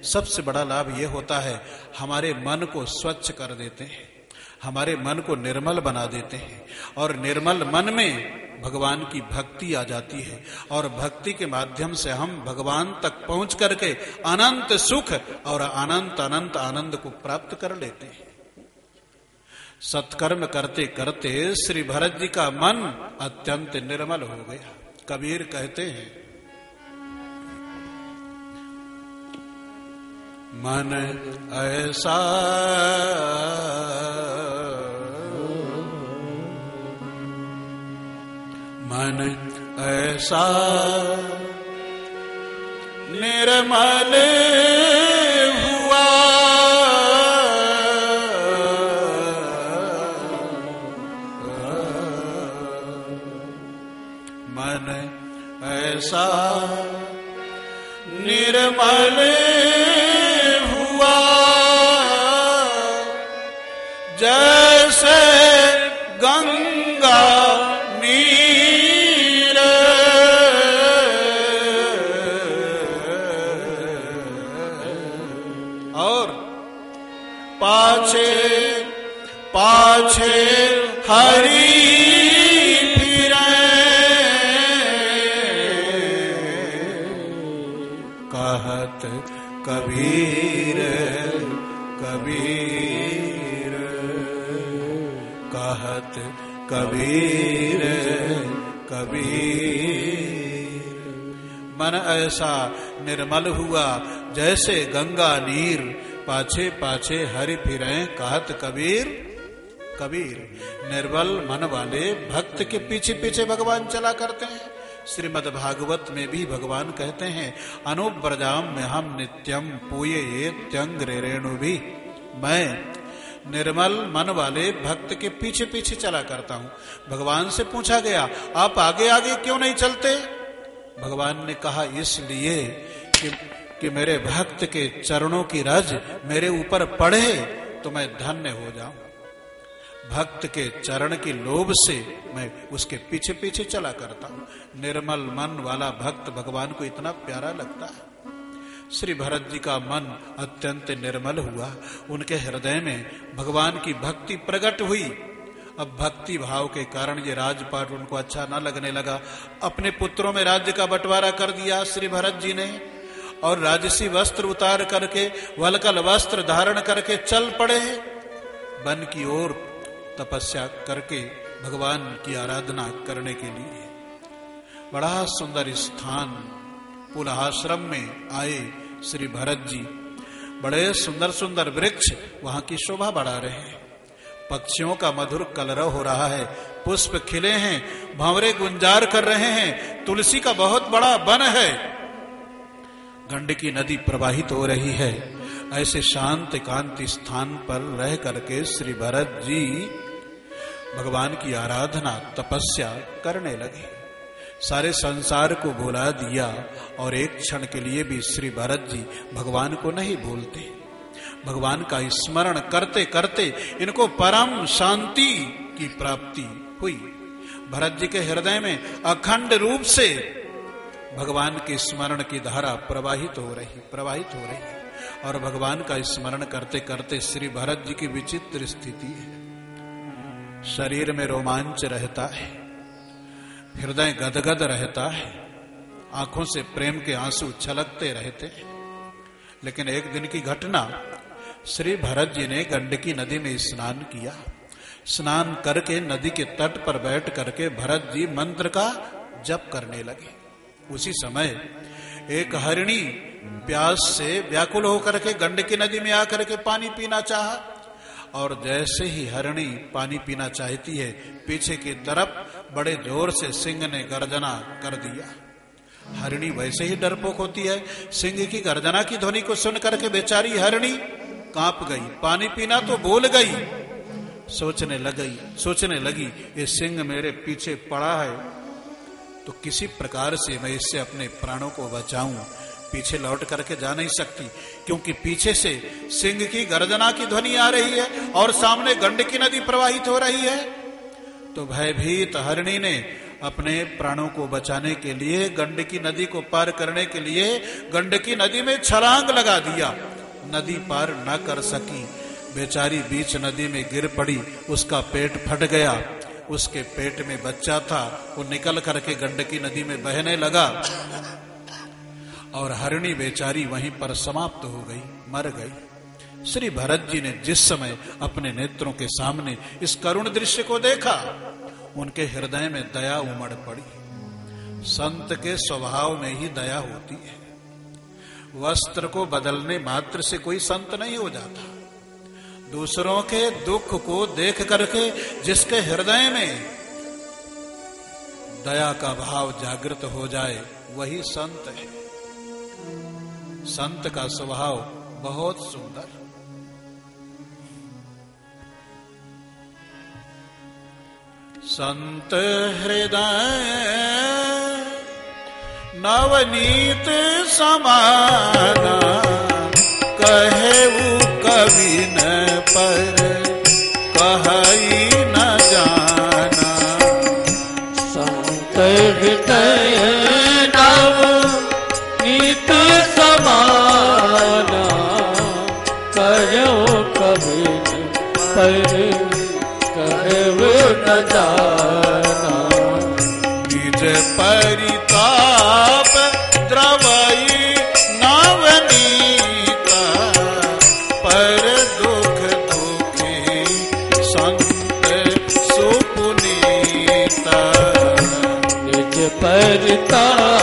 सबसे बड़ा लाभ ये होता है, हमारे मन को स्वच्छ कर देते हैं, हमारे मन को निर्मल बना देते हैं, और निर्मल मन में भगवान की भक्ति आ जाती है, और भक्ति के माध्यम से हम भगवान तक पहुंच करके अनंत सुख और अनंत अनंत आनंद को प्राप्त कर लेते हैं। सत्कर्म करते करते श्री भरत जी का मन अत्यंत निर्मल हो गया। कबीर कहते हैं, मन ऐसा मन ऐसा निर्मल हुआ, मन ऐसा निर्मल हुआ, जैसे गंगा नीर, और पाछे पाछे हरि कहत कबीर कबीर, कहत कबीर कबीर। मन ऐसा निर्मल हुआ जैसे गंगा नीर, पाछे पाछे हरि फिरें कहत कबीर कबीर। निर्मल मन वाले भक्त के पीछे पीछे भगवान चला करते हैं। श्रीमद् भागवत में भी भगवान कहते हैं, अनुव्रजाम में हम नित्यम पूये ये त्यंग रेणु भी। मैं निर्मल मन वाले भक्त के पीछे पीछे चला करता हूं। भगवान से पूछा गया, आप आगे आगे क्यों नहीं चलते? भगवान ने कहा, इसलिए कि मेरे भक्त के चरणों की रज मेरे ऊपर पड़े तो मैं धन्य हो जाऊं। भक्त के चरण की लोभ से मैं उसके पीछे पीछे चला करता हूं। निर्मल मन वाला भक्त भगवान को इतना प्यारा लगता है। श्री भरत जी का मन अत्यंत निर्मल हुआ, उनके हृदय में भगवान की भक्ति प्रकट हुई। अब भक्ति भाव के कारण ये राजपाट उनको अच्छा न लगने लगा। अपने पुत्रों में राज्य का बंटवारा कर दिया श्री भरत जी ने, और राजसी वस्त्र उतार करके वलकल वस्त्र धारण करके चल पड़े वन की ओर तपस्या करके भगवान की आराधना करने के लिए। बड़ा सुंदर स्थान पुलहाश्रम में आए श्री भरत जी। बड़े सुंदर सुंदर वृक्ष वहां की शोभा बढ़ा रहे हैं। पक्षियों का मधुर कलरव हो रहा है, पुष्प खिले हैं, भंवरे गुंजार कर रहे हैं, तुलसी का बहुत बड़ा वन है, गंडकी नदी प्रवाहित हो रही है। ऐसे शांत एकांत स्थान पर रह करके श्री भरत जी भगवान की आराधना तपस्या करने लगे। सारे संसार को भुला दिया, और एक क्षण के लिए भी श्री भरत जी भगवान को नहीं भूलते। भगवान का स्मरण करते करते इनको परम शांति की प्राप्ति हुई। भरत जी के हृदय में अखंड रूप से भगवान के स्मरण की धारा प्रवाहित हो रही। और भगवान का स्मरण करते करते श्री भरत जी की विचित्र स्थिति है। शरीर में रोमांच रहता है, हृदय गदगद रहता है, आंखों से प्रेम के आंसू छलकते रहते हैं। लेकिन एक दिन की घटना, श्री भरत जी ने गंडकी नदी में स्नान किया। स्नान करके नदी के तट पर बैठ करके भरत जी मंत्र का जप करने लगे। उसी समय एक हरिणी प्यास से व्याकुल होकर के गंडकी नदी में आकर के पानी पीना चाहा, और जैसे ही हरिणी पानी पीना चाहती है, पीछे की तरफ बड़े जोर से सिंह ने गर्जना कर दिया। हरिणी वैसे ही डरपोक होती है, सिंह की गर्जना की ध्वनि को सुन करके बेचारी हरिणी कांप गई, पानी पीना तो भूल गई। सोचने लगी ये सिंह मेरे पीछे पड़ा है, तो किसी प्रकार से मैं इससे अपने प्राणों को बचाऊं। पीछे लौट करके जा नहीं सकती, क्योंकि पीछे से सिंह की गर्जना की ध्वनि आ रही है और सामने गंडकी नदी प्रवाहित हो रही है। तो भयभीत हरिणी ने अपने प्राणों को बचाने के लिए, गंडकी नदी को पार करने के लिए गंडकी नदी में छलांग लगा दिया। नदी पार न कर सकी, बेचारी बीच नदी में गिर पड़ी, उसका पेट फट गया। उसके पेट में बच्चा था, वो निकल करके गंडकी नदी में बहने लगा और हरिणी बेचारी वहीं पर समाप्त हो गई, मर गई। श्री भरत जी ने जिस समय अपने नेत्रों के सामने इस करुण दृश्य को देखा, उनके हृदय में दया उमड़ पड़ी। संत के स्वभाव में ही दया होती है। वस्त्र को बदलने मात्र से कोई संत नहीं हो जाता। दूसरों के दुख को देख करके जिसके हृदय में दया का भाव जागृत हो जाए, वही संत है। संत का स्वभाव बहुत सुंदर। संत हृदय नवनीत समाना, कहेऊ कवि न पर कहई न जाना। संत हृदय नवनीत समाना, कहेऊ कवि न पर कहऊ न जाना। निज परिताप द्रवई नवनीता, पर दुख दुखी संत सुपुनीता। निज परिताप